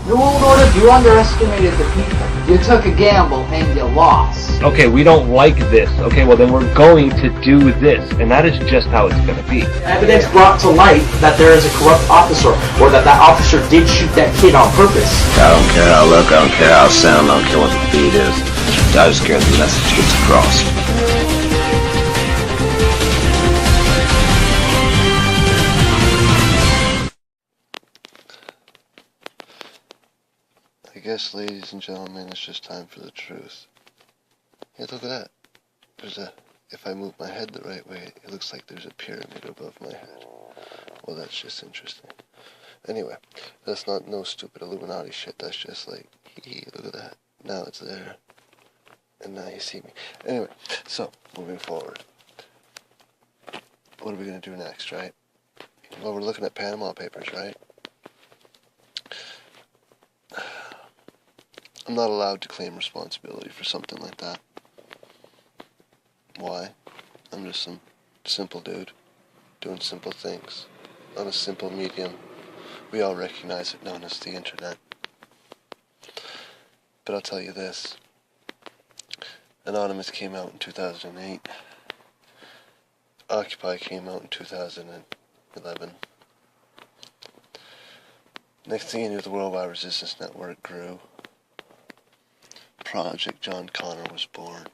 New World Order, you underestimated the people. You took a gamble and you lost. Okay, we don't like this. Okay, well then we're going to do this. And that is just how it's going to be. Evidence brought to light that there is a corrupt officer, or that officer did shoot that kid on purpose. I don't care how I look, I don't care how I sound, I don't care what the beat is. I just care the message gets across. I guess, ladies and gentlemen, it's just time for the truth. Yeah, look at that. If I move my head the right way, it looks like there's a pyramid above my head. Well, that's just interesting. Anyway, that's not no stupid Illuminati shit. That's just like, hee, look at that. Now it's there. And now you see me. Anyway, so, moving forward. What are we going to do next, right? Well, we're looking at Panama Papers, right? I'm not allowed to claim responsibility for something like that. Why? I'm just some simple dude doing simple things on a simple medium. We all recognize it, known as the internet. But I'll tell you this. Anonymous came out in 2008. Occupy came out in 2011. Next thing you knew, the Worldwide Resistance Network grew. Project John Connor was born.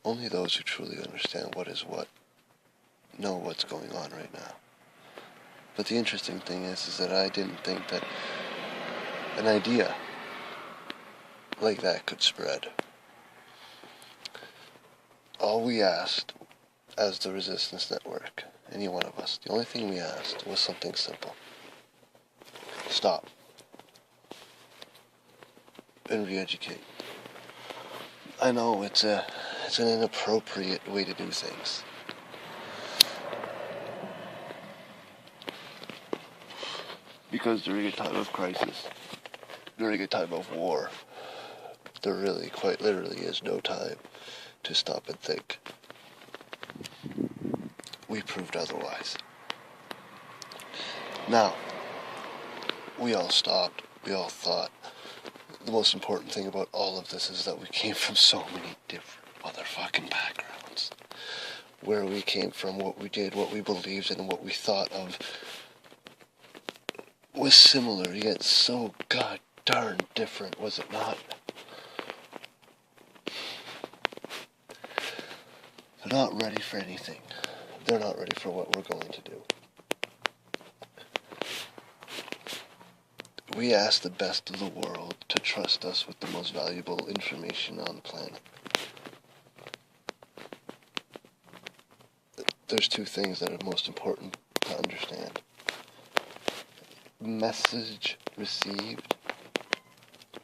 Only those who truly understand what is what know what's going on right now. But the interesting thing is that I didn't think that an idea like that could spread. All we asked as the Resistance Network, any one of us, the only thing we asked was something simple. Stop. And re-educate. I know it's an inappropriate way to do things. Because during a time of crisis, during a time of war, there really, quite literally, is no time to stop and think. We proved otherwise. Now, we all stopped, we all thought. The most important thing about all of this is that we came from so many different motherfucking backgrounds. Where we came from, what we did, what we believed in, and what we thought of was similar, yet so god darn different, was it not? They're not ready for anything. They're not ready for what we're going to do. We ask the best of the world to trust us with the most valuable information on the planet. There's two things that are most important to understand. Message received,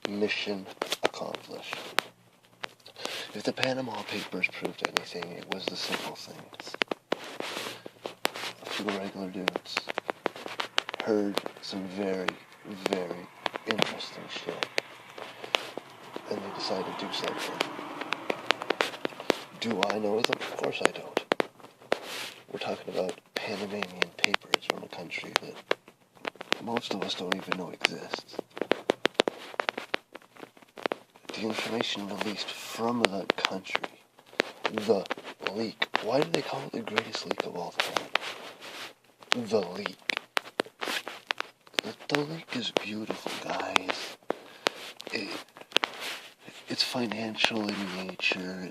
mission accomplished. If the Panama Papers proved anything, it was the simple things. A few regular dudes heard some very, very interesting shit, and they decided to do something. Do I know them? Of course I don't. We're talking about Panamanian papers from a country that most of us don't even know exists. The information released from that country, the leak. Why do they call it the greatest leak of all time? The leak. The leak is beautiful, guys. It's financial in nature.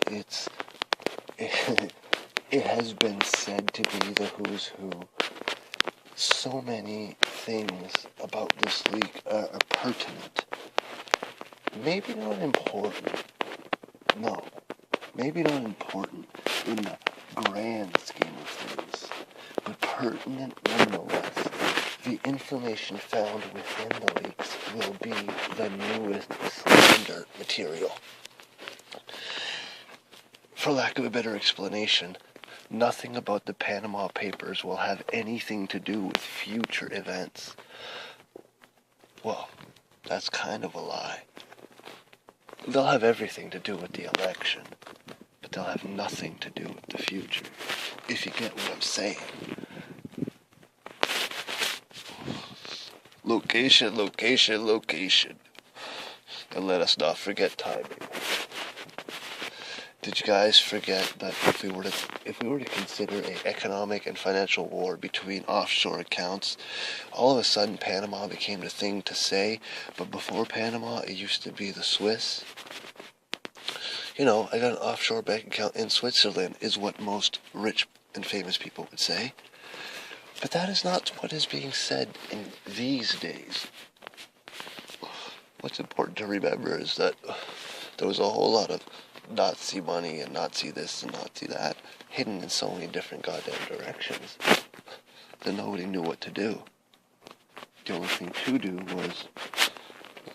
It has been said to be the who's who. So many things about this leak are pertinent. Maybe not important. No. Maybe not important in the grand scheme of things, but pertinent nonetheless. The information found within the leaks will be the newest slander material. For lack of a better explanation, nothing about the Panama Papers will have anything to do with future events. Well, that's kind of a lie. They'll have everything to do with the election, but they'll have nothing to do with the future, if you get what I'm saying. location, location, location. And let us not forget timing. Did you guys forget that if we were to consider an economic and financial war between offshore accounts, all of a sudden Panama became the thing to say, but before Panama it used to be the Swiss? You know, I got an offshore bank account in Switzerland is what most rich and famous people would say. But that is not what is being said in these days. What's important to remember is that there was a whole lot of Nazi money and Nazi this and Nazi that hidden in so many different goddamn directions that nobody knew what to do. The only thing to do was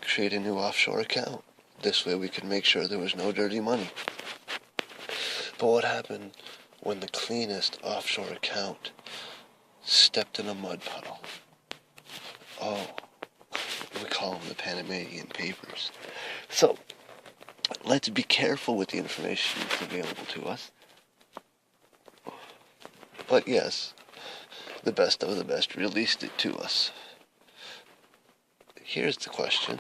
create a new offshore account. This way we could make sure there was no dirty money. But what happened when the cleanest offshore account stepped in a mud puddle? Oh, we call them the Panamanian Papers. So, let's be careful with the information that's available to us. But yes, the best of the best released it to us. Here's the question.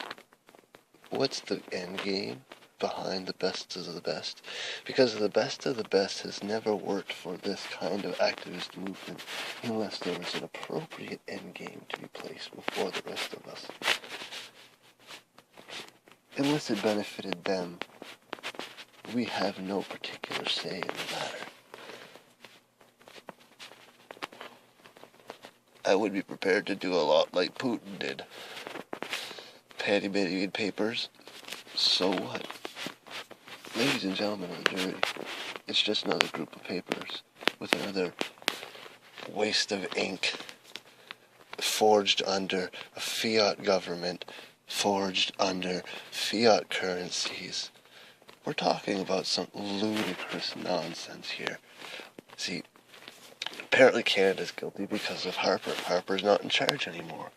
What's the end game behind the best of the best? Because the best of the best has never worked for this kind of activist movement unless there was an appropriate end game to be placed before the rest of us. Unless it benefited them, we have no particular say in the matter. I would be prepared to do a lot like Putin did. Panamanian Papers, so what? Ladies and gentlemen of the jury, it's just another group of papers with another waste of ink forged under a fiat government, forged under fiat currencies. We're talking about some ludicrous nonsense here. See, apparently Canada's guilty because of Harper. Harper's not in charge anymore.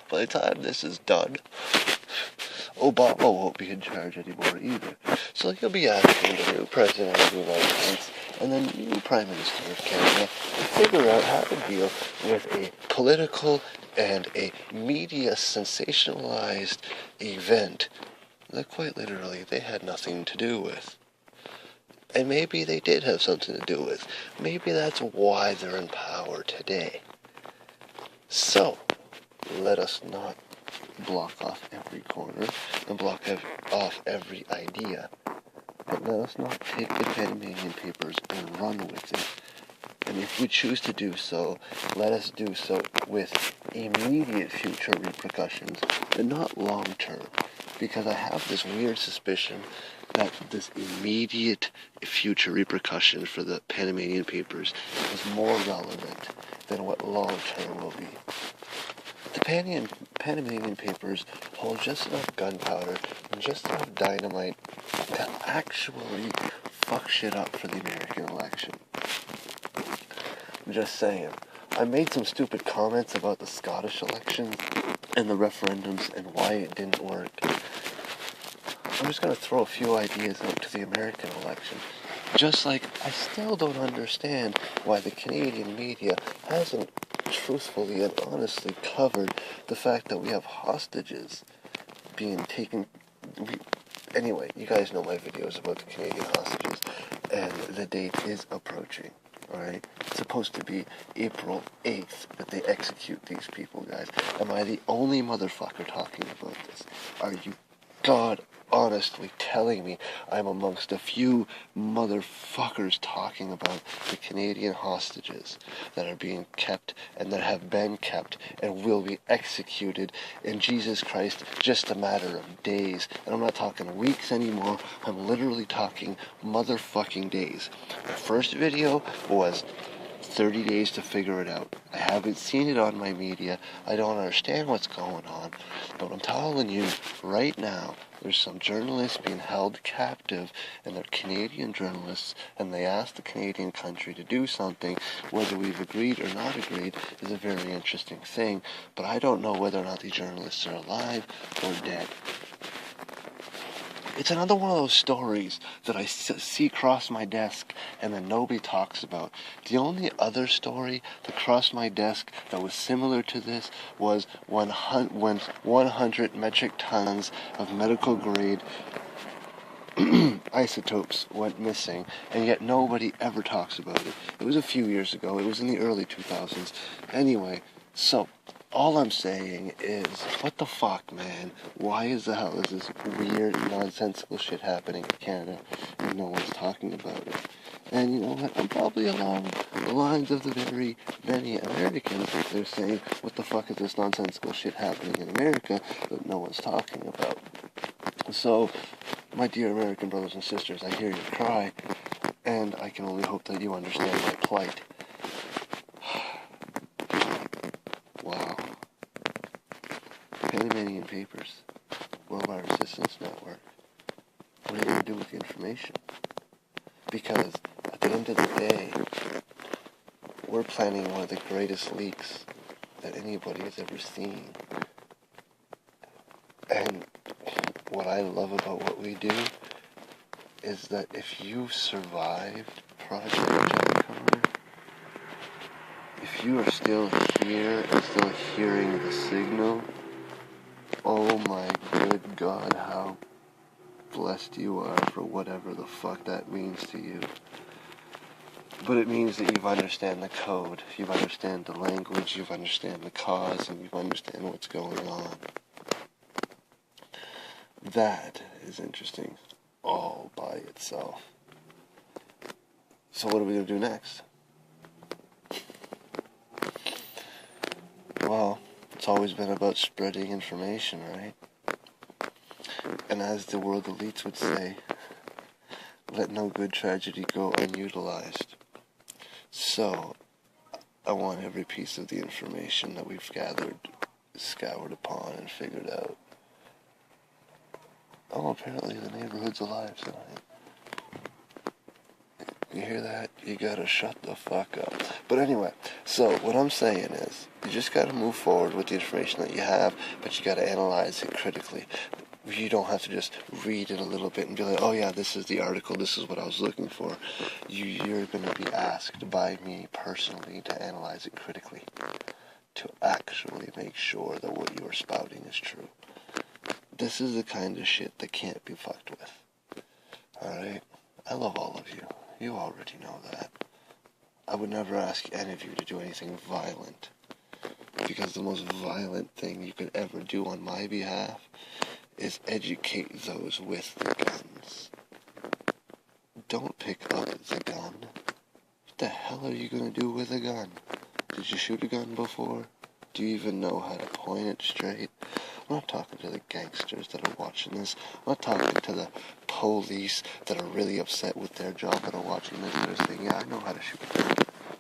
By the time this is done, Obama won't be in charge anymore either. So he'll be asking the new President of the United States and the new Prime Minister of Canada to figure out how to deal with a political and a media sensationalized event that quite literally they had nothing to do with. And maybe they did have something to do with. Maybe that's why they're in power today. So, let us not block off every corner and block off every idea. But let us not take the Panamanian Papers and run with it. And if we choose to do so, let us do so with immediate future repercussions, and not long-term. Because I have this weird suspicion that this immediate future repercussion for the Panamanian Papers is more relevant than what long-term will be. The Panamanian Papers hold just enough gunpowder and just enough dynamite to actually fuck shit up for the American election. I'm just saying. I made some stupid comments about the Scottish elections and the referendums and why it didn't work. I'm just going to throw a few ideas out to the American election. Just like I still don't understand why the Canadian media hasn't truthfully and honestly covered the fact that we have hostages being taken. Anyway, you guys know my videos about the Canadian hostages, and the date is approaching. Alright? It's supposed to be April 8th that they execute these people, guys. Am I the only motherfucker talking about this? Are you God honestly telling me I'm amongst a few motherfuckers talking about the Canadian hostages that are being kept and that have been kept and will be executed in Jesus Christ just a matter of days? And I'm not talking weeks anymore. I'm literally talking motherfucking days. The first video was 30 days to figure it out. I haven't seen it on my media. I don't understand what's going on. But I'm telling you right now, there's some journalists being held captive, and they're Canadian journalists, and they asked the Canadian country to do something. Whether we've agreed or not agreed is a very interesting thing, but I don't know whether or not the journalists are alive or dead. It's another one of those stories that I see cross my desk and then nobody talks about. The only other story that crossed my desk that was similar to this was when 100 metric tons of medical grade isotopes went missing, and yet nobody ever talks about it. It was a few years ago. It was in the early 2000s. Anyway, so all I'm saying is, what the fuck, man? Why the hell is this weird, nonsensical shit happening in Canada and no one's talking about it? And you know what? I'm probably along the lines of the very many Americans. They're saying, what the fuck is this nonsensical shit happening in America that no one's talking about? So, my dear American brothers and sisters, I hear you cry, and I can only hope that you understand my plight. Wow. Panamanian Papers, Worldwide Resistance Network. What are you going to do with the information? Because at the end of the day, we're planning one of the greatest leaks that anybody has ever seen. And what I love about what we do is that if you survived Project Jump Cover, if you are still here and still hearing the signal, oh my good God, how blessed you are for whatever the fuck that means to you. But it means that you understand the code, you understand the language, you understand the cause, and you understand what's going on. That is interesting all by itself. So what are we going to do next? Well, it's always been about spreading information, right? And as the world elites would say, let no good tragedy go unutilized. So, I want every piece of the information that we've gathered, scoured upon, and figured out. Oh, apparently the neighborhood's alive tonight. You hear that? You gotta shut the fuck up. But anyway, so what I'm saying is, you just gotta move forward with the information that you have, but you gotta analyze it critically. You don't have to just read it a little bit and be like, oh yeah, this is the article, this is what I was looking for. You're gonna be asked by me personally to analyze it critically, to actually make sure that what you're spouting is true. This is the kind of shit that can't be fucked with. Alright? I love all of you. You already know that. I would never ask any of you to do anything violent. Because the most violent thing you could ever do on my behalf is educate those with the guns. Don't pick up the gun. What the hell are you going to do with a gun? Did you shoot a gun before? Do you even know how to point it straight? I'm not talking to the gangsters that are watching this. I'm not talking to the police that are really upset with their job that are watching this and they're saying, yeah, I know how to shoot a gun.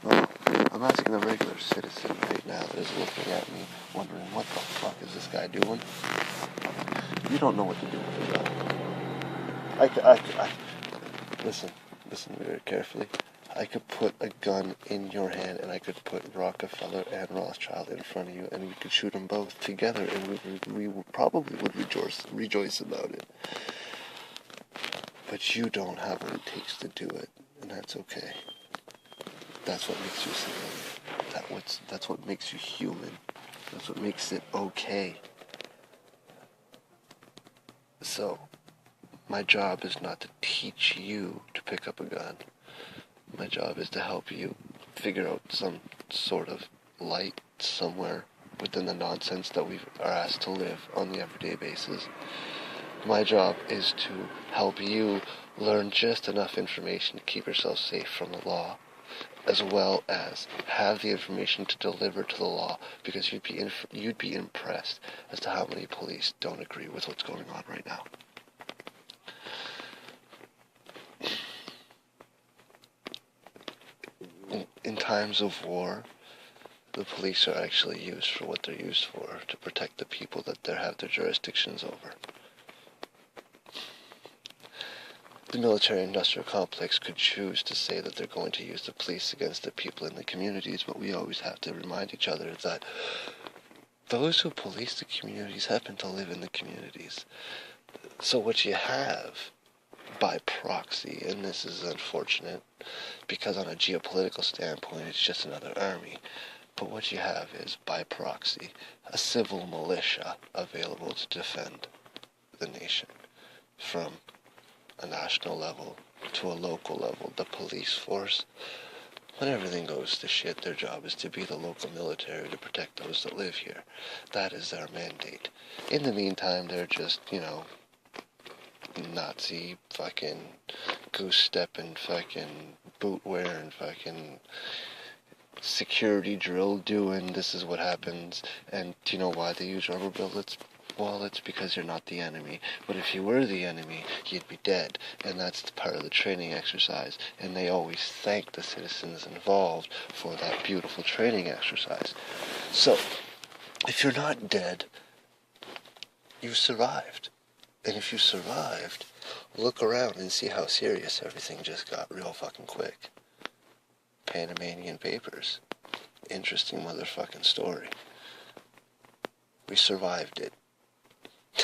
No, I'm asking the regular citizen right now that is looking at me, wondering, what the fuck is this guy doing? You don't know what to do with a gun. Listen very carefully. I could put a gun in your hand, and I could put Rockefeller and Rothschild in front of you, and we could shoot them both together, and we probably would rejoice about it. But you don't have what it takes to do it, and that's okay. That's what makes you civilian. That's what makes you human. That's what makes it okay. So, my job is not to teach you to pick up a gun. My job is to help you figure out some sort of light somewhere within the nonsense that we are asked to live on the everyday basis. My job is to help you learn just enough information to keep yourself safe from the law, as well as have the information to deliver to the law, because you'd be impressed as to how many police don't agree with what's going on right now. In times of war, the police are actually used for what they're used for, to protect the people that they have their jurisdictions over. The military-industrial complex could choose to say that they're going to use the police against the people in the communities, but we always have to remind each other that those who police the communities happen to live in the communities. So what you have by proxy, and this is unfortunate because on a geopolitical standpoint it's just another army, but what you have is by proxy a civil militia available to defend the nation from a national level to a local level. The police force, when everything goes to shit, their job is to be the local military to protect those that live here. That is their mandate. In the meantime, they're just, Nazi fucking goose stepping, fucking boot wearing, fucking security drill doing, this is what happens. And do you know why they use rubber bullets? Well, it's because you're not the enemy. But if you were the enemy, you'd be dead. And that's the part of the training exercise. And they always thank the citizens involved for that beautiful training exercise. So, if you're not dead, you survived. And if you survived, look around and see how serious everything just got real fucking quick. Panamanian Papers. Interesting motherfucking story. We survived it.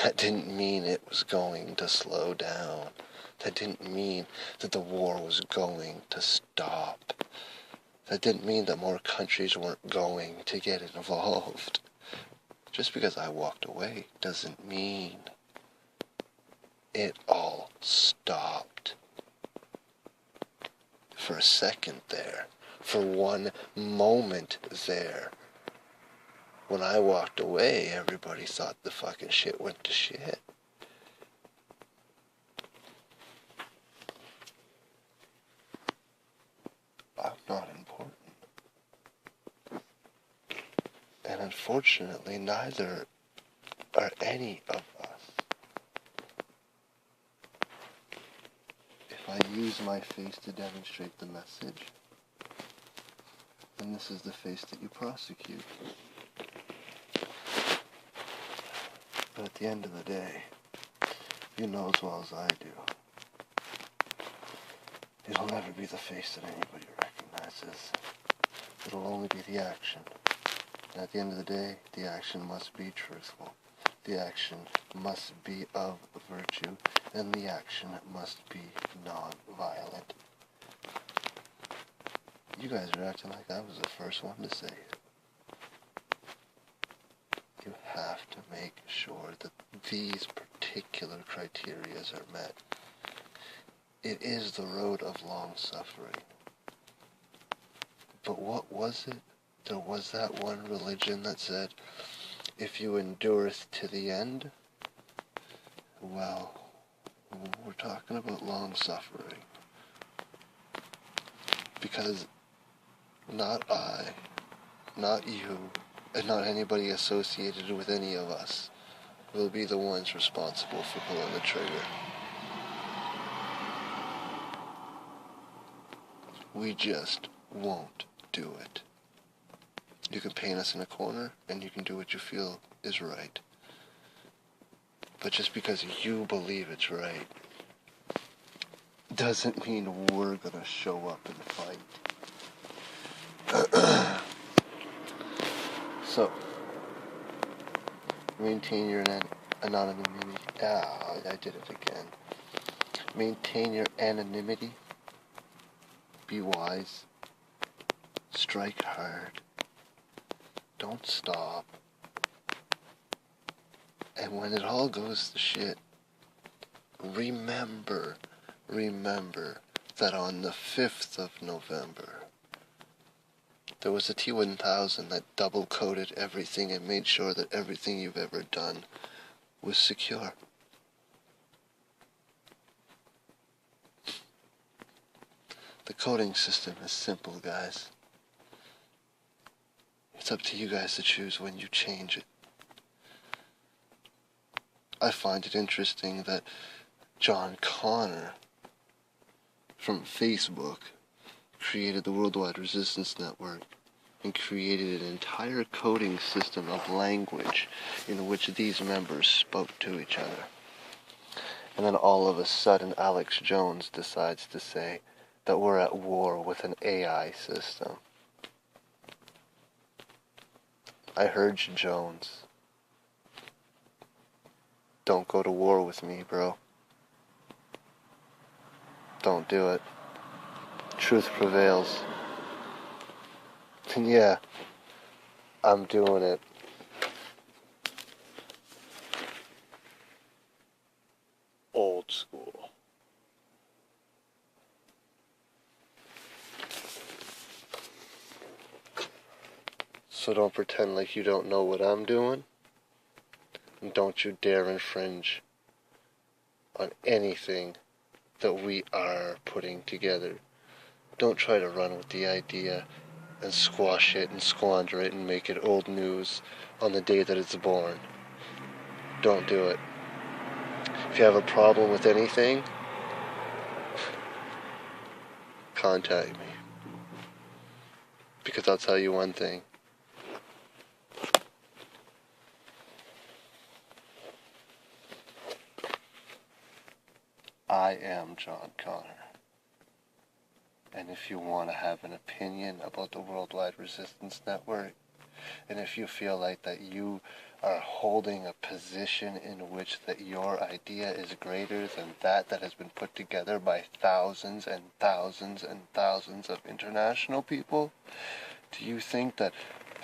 That didn't mean it was going to slow down. That didn't mean that the war was going to stop. That didn't mean that more countries weren't going to get involved. Just because I walked away doesn't mean it all stopped. For a second there, for one moment there, when I walked away, everybody thought the fucking shit went to shit. I'm not important. And unfortunately, neither are any of us. If I use my face to demonstrate the message, then this is the face that you prosecute. But at the end of the day, you know as well as I do, it'll never be the face that anybody recognizes. It'll only be the action. And at the end of the day, the action must be truthful. The action must be of virtue, and the action must be non-violent. You guys are acting like I was the first one to say it. You have to make sure that these particular criterias are met. It is the road of long suffering. But what was it? There was that one religion that said, if you endureth to the end, well, we're talking about long suffering. Because not I, not you, and not anybody associated with any of us will be the ones responsible for pulling the trigger. We just won't do it. You can paint us in a corner, and you can do what you feel is right. But just because you believe it's right, doesn't mean we're gonna show up and fight. So, maintain your anonymity. I did it again. Maintain your anonymity. Be wise. Strike hard. Don't stop. And when it all goes to shit, remember that on the 5th of November, there was a T-1000 that double-coded everything and made sure that everything you've ever done was secure. The coding system is simple, guys. It's up to you guys to choose when you change it. I find it interesting that John Connor from Facebook created the Worldwide Resistance Network and created an entire coding system of language in which these members spoke to each other. And then all of a sudden Alex Jones decides to say that we're at war with an AI system. I heard you, Jones. don't go to war with me, bro. Don't do it. Truth prevails. And yeah, I'm doing it. Old school. So don't pretend like you don't know what I'm doing. And don't you dare infringe on anything that we are putting together. Don't try to run with the idea and squash it and squander it and make it old news on the day that it's born. Don't do it. If you have a problem with anything, contact me. Because I'll tell you one thing. I am John Connor. And if you want to have an opinion about the Worldwide Resistance Network, and if you feel like that you are holding a position in which that your idea is greater than that has been put together by thousands and thousands and thousands of international people, do you think that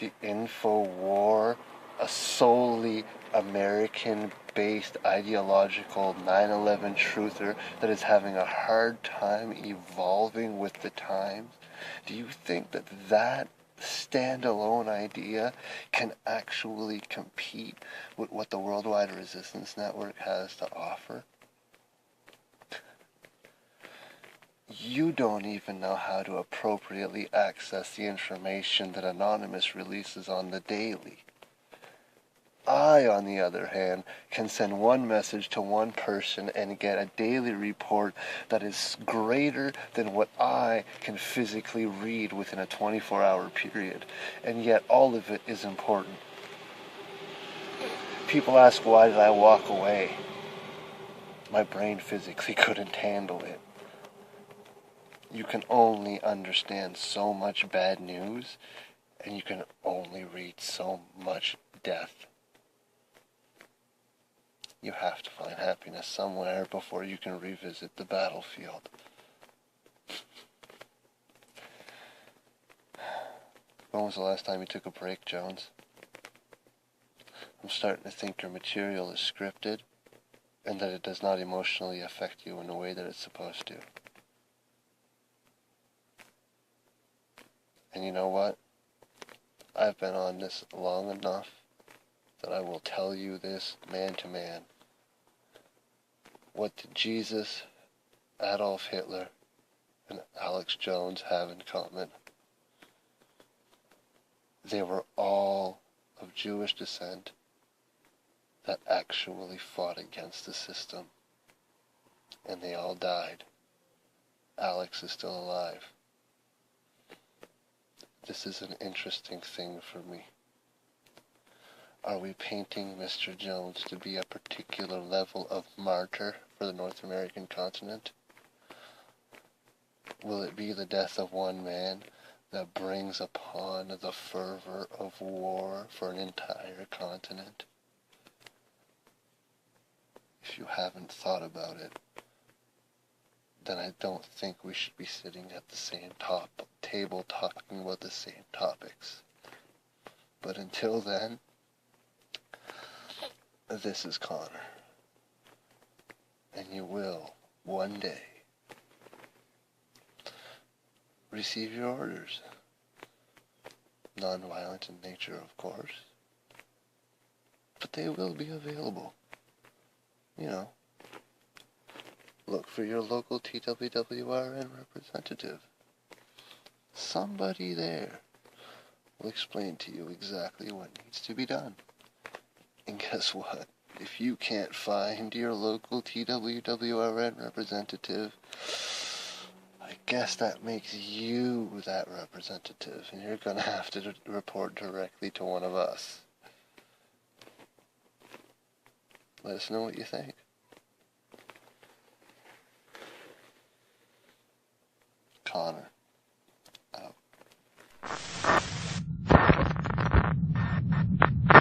the InfoWar, a solely American-based ideological 9/11 truther that is having a hard time evolving with the times, do you think that that standalone idea can actually compete with what the Worldwide Resistance Network has to offer? You don't even know how to appropriately access the information that Anonymous releases on the daily. I, on the other hand, can send one message to one person and get a daily report that is greater than what I can physically read within a 24-hour period. And yet all of it is important. People ask, why did I walk away? My brain physically couldn't handle it. You can only understand so much bad news, and you can only read so much death. You have to find happiness somewhere before you can revisit the battlefield. When was the last time you took a break, Jones? I'm starting to think your material is scripted, and that it does not emotionally affect you in the way that it's supposed to. And you know what? I've been on this long enough that I will tell you this man to man. What did Jesus, Adolf Hitler, and Alex Jones have in common? They were all of Jewish descent that actually fought against the system. And they all died. Alex is still alive. This is an interesting thing for me. Are we painting Mr. Jones to be a particular level of martyr for the North American continent? Will it be the death of one man that brings upon the fervor of war for an entire continent? If you haven't thought about it, then I don't think we should be sitting at the same table talking about the same topics. But until then, this is Connor. And you will, one day, receive your orders. Non-violent in nature, of course. But they will be available. You know, look for your local TWWRN representative. Somebody there will explain to you exactly what needs to be done. And guess what? If you can't find your local TWWRN representative, I guess that makes you that representative, and you're going to have to report directly to one of us. Let us know what you think. Connor.